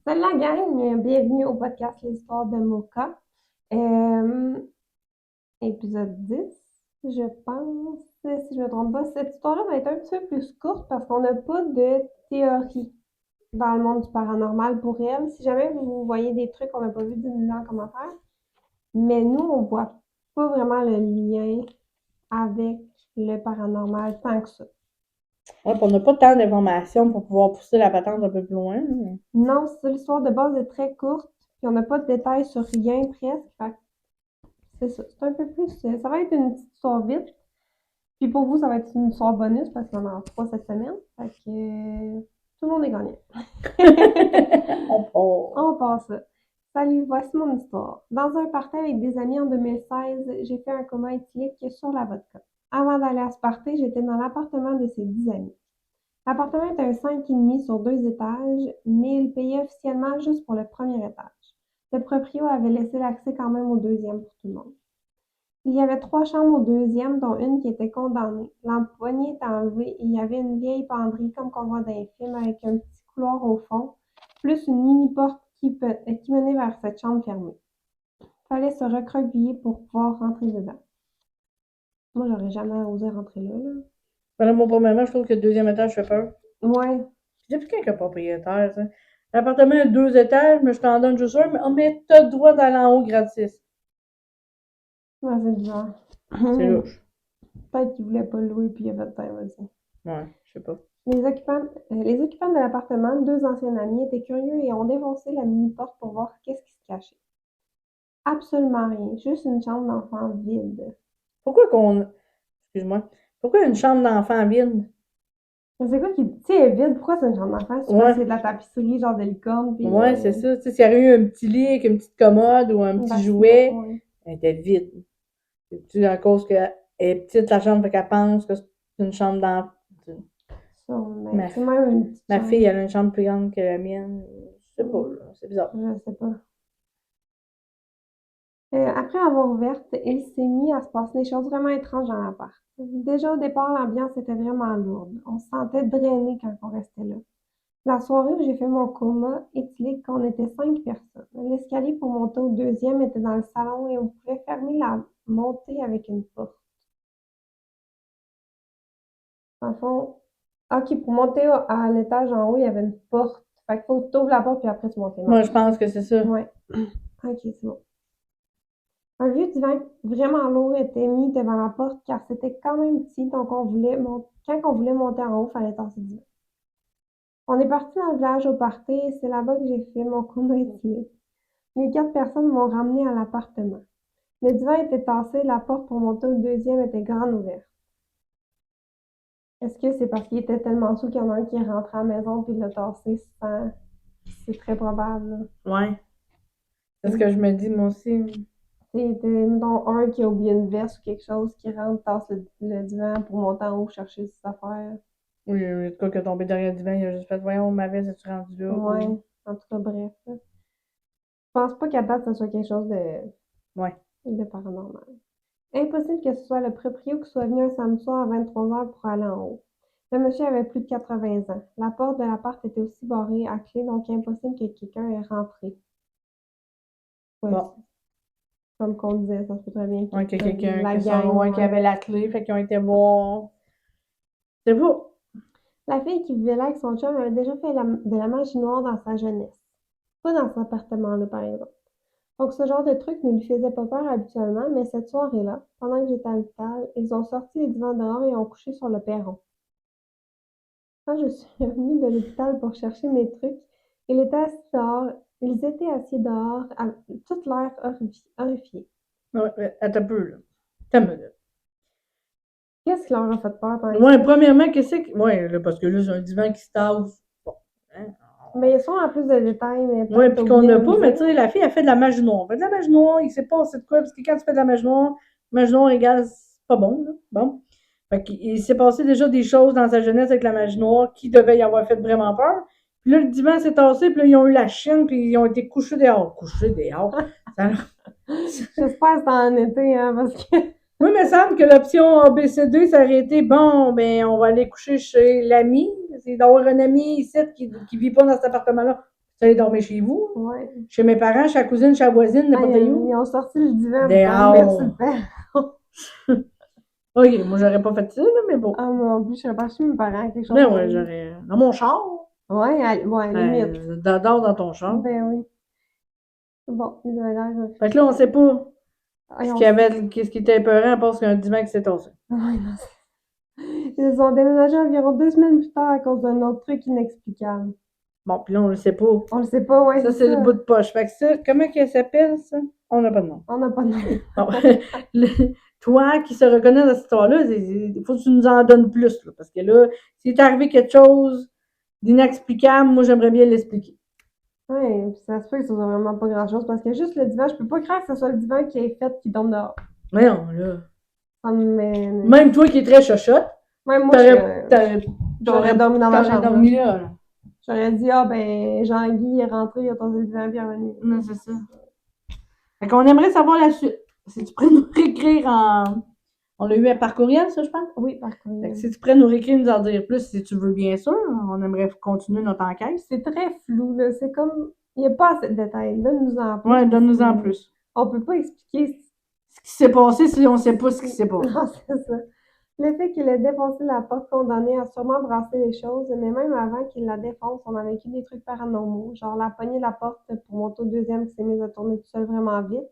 Salut la gang, bienvenue au podcast L'Histoire de Mocha. Euh, Épisode 10, je pense, si je me trompe pas. Cette histoire-là va être un petit peu plus courte parce qu'on n'a pas de théorie dans le monde du paranormal pour elle. Si jamais vous voyez des trucs qu'on n'a pas vu, dites-nous en commentaire. Mais nous, on voit pas vraiment le lien avec le paranormal tant que ça. Ouais, puis on n'a pas tant d'informations pour pouvoir pousser la patente un peu plus loin. Non, c'est l'histoire de base est très courte, puis on n'a pas de détails sur rien presque. Fait que c'est ça, c'est un peu plus. Ça va être une petite histoire vite. Puis pour vous, ça va être une histoire bonus parce qu'on en a trois cette semaine. Fait que tout le monde est gagnant. On passe ça. Salut, voici mon histoire. Dans un party avec des amis en 2016, j'ai fait un coma éthylique sur la vodka. Avant d'aller à ce party, j'étais dans l'appartement de ces 10 amis. L'appartement est un 5,5 sur 2 étages, mais il payait officiellement juste pour le premier étage. Le proprio avait laissé l'accès quand même au deuxième pour tout le monde. Il y avait 3 chambres au deuxième, dont une qui était condamnée. La poignée était enlevée et il y avait une vieille penderie comme qu'on voit dans les films avec un petit couloir au fond, plus une mini-porte qui menait vers cette chambre fermée. Il fallait se recroqueviller pour pouvoir rentrer dedans. Moi, j'aurais jamais osé rentrer là. Voilà, mon premièrement, je trouve que le deuxième étage fait peur. Ouais, Puis depuis quand qu'un propriétaire, ça? L'appartement a 2 étages, mais je t'en donne juste un, mais t'as le droit d'aller en haut gratis. ouais, c'est bizarre. C'est louche. Peut-être qu'il voulait pas le louer puis il a fait taille, vas-y. Ouais, je sais pas. Les occupants de l'appartement, deux anciens amis, étaient curieux et ont défoncé la mini-porte pour voir qu'est-ce qui se cachait. Absolument rien, juste une chambre d'enfant vide. Pourquoi qu'on. Excuse-moi. Pourquoi une chambre d'enfant vide? Mais c'est quoi qui. Tu sais, elle est vide, pourquoi c'est une chambre d'enfant? C'est parce Ouais. qu'il y a de la tapisserie, genre de licorne, puis. Ouais, c'est ça. Tu sais, s'il y avait eu un petit lit avec une petite commode ou un Un petit bâtiment, jouet, ouais. elle était vide. C'est-tu à cause qu'elle est petite, la chambre, fait qu'elle pense que c'est une chambre d'enfant? Ça, mais Ma, c'est même une petite ma fille, chambre. elle a une chambre plus grande que la mienne. Je sais pas, Hmm, là. C'est bizarre. je sais pas. Après avoir ouvert, il s'est mis à se passer des choses vraiment étranges dans l'appart. Déjà au départ, l'ambiance était vraiment lourde. On se sentait drainé quand on restait là. La soirée où j'ai fait mon coma éthylique, on était 5 personnes. L'escalier pour monter au deuxième était dans le salon et on pouvait fermer la montée avec une porte. Dans le fond, ok, pour monter à l'étage en haut, il y avait une porte. Fait qu'il faut que tu ouvres la porte puis après tu montes les Moi, je marches. pense que c'est ça. Ouais. Ok, c'est bon. Un vieux divan vraiment lourd était mis devant la porte car c'était quand même petit, donc quand on voulait monter en haut, il fallait tasser le divan. On est parti dans le village au party et c'est là-bas que j'ai fait mon coma éthylique. Les 4 personnes m'ont ramené à l'appartement. Le divan était tassé, la porte pour monter au deuxième était grande ouverte. Est-ce que c'est parce qu'il était tellement sous qu'il y en a un qui est rentré à la maison puis l'a tassé sans... C'est très probable. Ouais. C'est ce Là. que je me dis, moi aussi. C'était, mettons, un qui a oublié une veste ou quelque chose, qui rentre, tasse le divan pour monter en haut chercher ses affaires. Oui, oui, quoi que tombé derrière le divan, il a juste fait, voyons, ma veste, es-tu rendu là? Ouais, Ou... en tout cas, bref. Je pense pas qu'à date, ce soit quelque chose Ouais. de paranormal. Impossible que ce soit le proprio qui soit venu un samedi soir à 23 heures pour aller en haut. Le monsieur avait plus de 80 ans. La porte de l'appart était aussi barrée à clé, donc impossible que quelqu'un ait rentré. Ouais, Bon. comme qu'on disait, ça se peut très bien Ouais, que que quelqu'un, la que son, gang, ouais, qui ouais. avait la clé, fait qu'ils ont été voir. C'est beau. La fille qui vivait là avec son chum avait déjà fait de la magie noire dans sa jeunesse. Pas dans cet appartement-là, par exemple. Donc, ce genre de truc ne lui faisait pas peur habituellement, mais cette soirée-là, pendant que j'étais à l'hôpital, ils ont sorti les divans dehors et ont couché sur le perron. Quand je suis revenue de l'hôpital pour chercher mes trucs, ils étaient assis dehors, ils étaient assis dehors, à toute l'air horrifiés. Ouais, ouais, attends un peu, là. Attends une minute. Qu'est-ce qui leur a fait peur tant que Ouais, ça? premièrement, qu'est-ce que. Ouais, là, parce que là, c'est un divan qui se tasse. Bon. Hein? Mais ils sont en plus de détails, mais Ouais, peut-être t'as puis qu'on oublié n'a de me pas, mais tu dire. sais, la fille, elle fait de la magie noire. Elle fait de la magie noire, il sait pas c'est de quoi, parce que quand tu fais de la magie noire égale, c'est pas bon, là. Bon. Fait qu'il s'est passé déjà des choses dans sa jeunesse avec la magie noire qui devaient y avoir fait vraiment peur. Puis là, le divan s'est tassé, puis là, ils ont eu la chienne, puis ils ont été couchés dehors. Couchés dehors. Ça... J'espère que c'est en été, hein, parce que Oui, mais il me semble que l'option ABCD, ça aurait été bon, ben, on va aller coucher chez l'ami. C'est d'avoir un ami ici qui vit pas dans cet appartement-là. Tu allais dormir chez vous? Ouais. Chez mes parents, chez la cousine, chez la voisine, n'importe où? Ils ont sorti le divan, Dehors. merci le père. OK, moi, j'aurais pas fait ça, là, mais bon. Ah, moi non plus, je serais pas chez mes parents, quelque chose. Ben ouais, j'aurais... Dans mon char. Ouais, limite. Dors dans ton char. Ben oui. Bon, il avait l'air. Fait que là, on sait pas Ah, qu'est-ce qui était épeurant à part qu'un divan qui s'est tassé. Ouais, non, ils ont déménagé environ 2 semaines plus tard à cause d'un autre truc inexplicable. Bon, puis là, on le sait pas. On le sait pas, ouais. Ça, c'est le bout de poche. Fait que ça, comment qu'elle s'appelle, ça? On n'a pas de nom. On n'a pas de nom. Bon. Toi qui se reconnais dans cette histoire-là, il faut que tu nous en donnes plus. Là, parce que là, s'il est arrivé quelque chose d'inexplicable, moi, j'aimerais bien l'expliquer. Ouais, puis ça se peut que ça soit vraiment pas grand-chose parce que juste le divan, je peux pas croire que ce soit le divan qui est fait qui tombe dehors. Voyons, là. Ça me... Même toi qui es très chochotte, Même moi, j'aurais dormi dans ma chambre. Dormi là. J'aurais dit, ah ben, Jean-Guy est rentré, il a tombé le divan, puis il est revenu. Non, c'est ça. Fait qu'on aimerait savoir la suite. Si tu pourrais nous réécrire en... On l'a eu par courriel, ça, je pense? Oui, par courriel. Fait que si tu pourrais nous réécrire, nous en dire plus, si tu veux, bien sûr. On aimerait continuer notre enquête. C'est très flou, là. C'est comme... Il n'y a pas assez de détails. Donne-nous-en plus. Ouais, donne-nous en plus. On peut pas expliquer ce qui s'est passé si on sait pas ce qui s'est passé. Non, c'est ça. Le fait qu'il ait défoncé la porte condamnée a sûrement brassé les choses, mais même avant qu'il la défonce, on a vécu des trucs paranormaux, genre la poignée de la porte pour monter au deuxième qui s'est mise à tourner tout seul vraiment vite.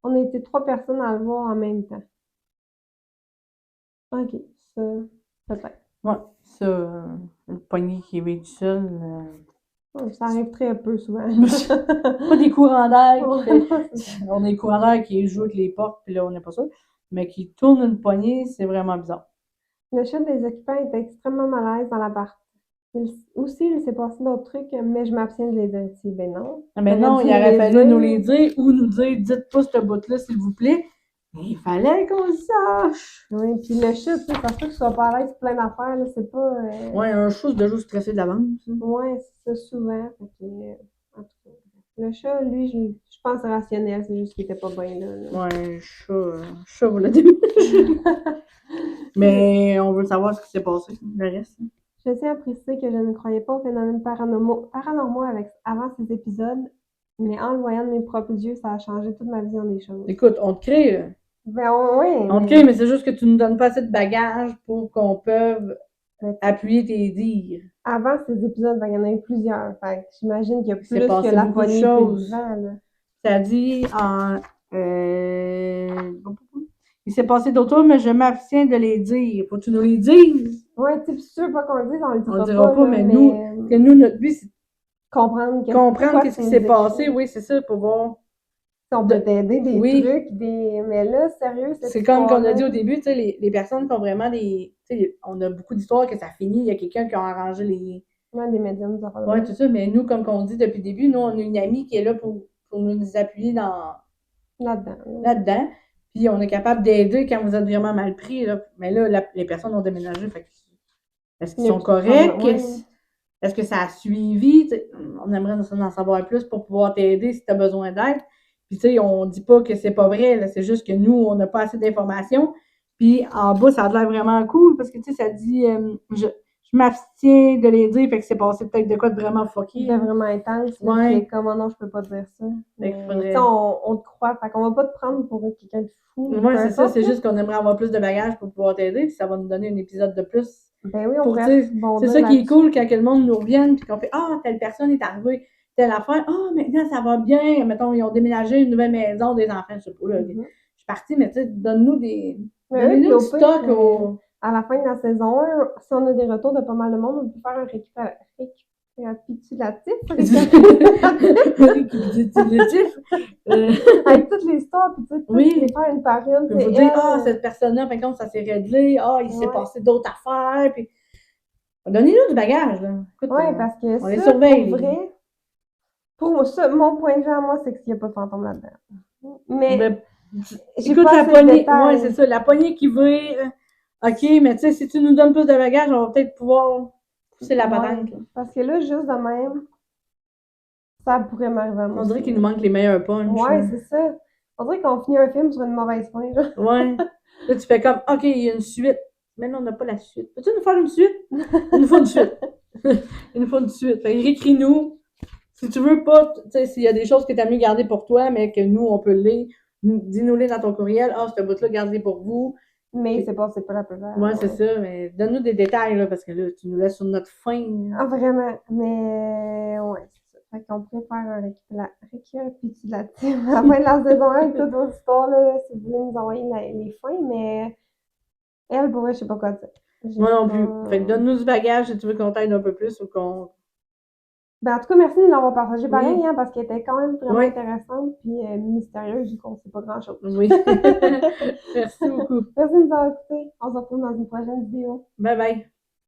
On a été 3 personnes à le voir en même temps. Ok, ça, peut-être. Ouais, ça, le poignet qui est vécu seul. Ça arrive très peu souvent. Pas des courants d'air. Ouais, On a des courants d'air qui jouent avec les portes, puis là, on n'est pas sûr. Mais qui tournent une poignée, c'est vraiment bizarre. Le chef des occupants était extrêmement mal à l'aise dans l'appart. Aussi, il s'est passé d'autres trucs, mais je m'abstiens de les dire ici. Ben non. Mais non, il aurait fallu nous les dire ou nous dire, dites pas ce bout-là, s'il vous plaît. Mais il fallait qu'on le sache. Oui, puis le chat, tu sais, ça se peut que tu sois pas à l'aise plein d'affaires, là, c'est pas... Ouais, un chat, c'est déjà stressé de l'avance. Ouais, c'est ça, souvent. Fait que, en tout cas, le chat, lui, je pense rationnel, c'est juste qu'il était pas bien là. Ouais, chat, vous le déménager. Mais on veut savoir ce qui s'est passé, le reste. Je tiens à préciser que je ne croyais pas aux phénomènes paranormaux avant ces épisodes, mais en le voyant de mes propres yeux, ça a changé toute ma vision des choses. Écoute, on te crée. Ben oui. On te crée, mais c'est juste que tu nous donnes pas assez de bagages pour qu'on puisse appuyer tes dires. Avant ces épisodes, ben, il y en a eu plusieurs. Fait que j'imagine qu'il y a plus que la poignée de vent, là. Ça dit en... Il s'est passé d'autres choses, mais je m'abstiens de les dire. Faut que tu nous les dises. Ouais, tu sais, si tu veux pas qu'on le dise, on le dira pas. On le dira pas, mais nous, notre but, c'est comprendre qu'est-ce qui s'est passé. Oui, c'est ça, pour voir. On peut t'aider des trucs, mais là, sérieux, c'est comme qu'on a dit au début, tu sais, les personnes qui ont vraiment des... Tu sais, on a beaucoup d'histoires que ça finit, il y a quelqu'un qui a arrangé les... Ouais, des médiums. Ouais, tout ça, mais nous, comme on dit depuis le début, nous, on a une amie qui est là pour nous appuyer là-dedans. Puis on est capable d'aider quand vous êtes vraiment mal pris. Là. Mais là, les personnes ont déménagé. Fait que, est-ce qu'ils sont corrects? Ouais. Est-ce que ça a suivi? T'sais, on aimerait en savoir plus pour pouvoir t'aider si tu as besoin d'aide. Puis, tu sais, on dit pas que c'est pas vrai. Là, c'est juste que nous, on n'a pas assez d'informations. Puis, en bas, ça a l'air vraiment cool parce que, tu sais, ça dit je m'abstiens de les dire. Fait que c'est passé peut-être de quoi de vraiment fucké. De vraiment intense. Ouais. C'est comme, non, je peux pas dire ça. Faudrait... on te croit. Fait qu'on va pas te prendre pour quelqu'un de fou. Ouais, c'est ça. C'est juste qu'on aimerait avoir plus de bagages pour pouvoir t'aider. Puis, ça va nous donner un épisode de plus. Ben oui, on pourrait c'est ça qui est cool quand le monde nous revienne puis qu'on fait telle personne est arrivée, telle affaire, maintenant ça va bien, mettons, ils ont déménagé une nouvelle maison, des enfants, je sais pas, là, je suis partie, mais tu sais, donne-nous des stocks à la fin de la saison 1, si on a des retours de pas mal de monde, on peut faire un récapitulatif. Récapitulatif. Avec toutes les histoires, puis tu sais, les faire une par une. Puis vous dire, cette personne-là, par contre, ça s'est réglé, il s'est passé d'autres affaires, puis donnez-nous du bagage, là. Oui, parce que on les surveille. Pour vrai, pour ça, mon point de vue à moi, c'est qu'il n'y a pas de fantôme là-dedans. Mais écoute, la poignée, ouais, c'est ça, la poignée qui vire, OK, mais tu sais, si tu nous donnes plus de bagages, on va peut-être pouvoir pousser la patente. Parce que là, juste de même, ça pourrait m'arriver à moi. On dirait qu'il nous manque les meilleurs punchs. Ouais, c'est ça. On dirait qu'on finit un film sur une mauvaise fin, genre. Ouais. Là, tu fais comme, OK, il y a une suite. Mais là, on n'a pas la suite. Peux-tu nous faire une suite? Il nous faut une suite. Il nous faut une suite. Fait réécris-nous Si tu veux pas, tu sais, s'il y a des choses que tu as mieux garder pour toi, mais que nous, on peut lire, dis-nous-les dans ton courriel. Ah, ce bout-là, gardez pour vous. Mais Puis, c'est pas, c'est pas la plupart. ouais, c'est Ouais. ça, mais donne-nous des détails, là, parce que là, tu nous laisses sur notre faim. Ah, vraiment. Mais ouais, c'est ça. Fait qu'on pourrait faire un récapitulatif à la fin de la saison 1 avec toutes vos histoires, là, si vous voulez nous envoyer les fins, mais elle, pour vrai, je sais pas quoi dire. Je Moi sais non plus. Fait que pas. donne-nous du bagage si tu veux qu'on t'aide un peu plus ou qu'on. Ben, en tout cas, merci de l'avoir partagé pareil, Oui, hein, parce qu'elle était quand même vraiment oui, intéressante puis mystérieuse vu qu'on sait pas grand-chose. oui. Merci beaucoup. Merci de nous avoir écoutés. On se retrouve dans une prochaine vidéo. Bye bye.